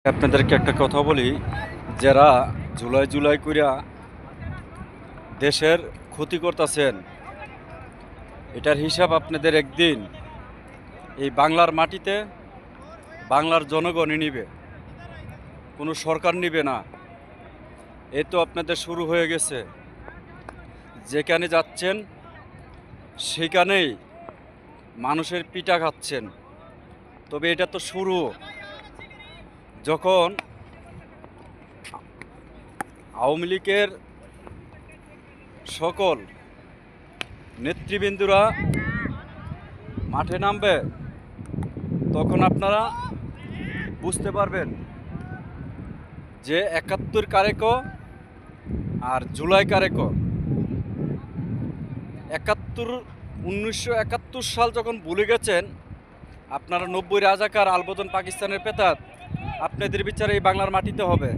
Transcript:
আপনাদেরকে একটা কথা বলি, যারা জুলাই জুলাই কইরা দেশের ক্ষতি করতেছেন, এটার হিসাব আপনাদের একদিন এই বাংলার মাটিতে বাংলার জনগণই নিবে, কোনো সরকার নিবে না। এই তো আপনাদের শুরু হয়ে গেছে। যেখানে যাচ্ছেন সেখানেই মানুষের পিটা খাচ্ছেন। তবে এটা তো শুরু। যখন আওয়ামী লীগের সকল নেতৃবৃন্দরা মাঠে নামবে, তখন আপনারা বুঝতে পারবেন যে ৭১ কারেক আর জুলাই কারেক। ১৯৭১ সাল যখন ভুলে গেছেন আপনারা, ৯০ রাজাকার আলবদন পাকিস্তানের পেতাত, আপনাদের বিচারে এই বাংলার মাটিতে হবে।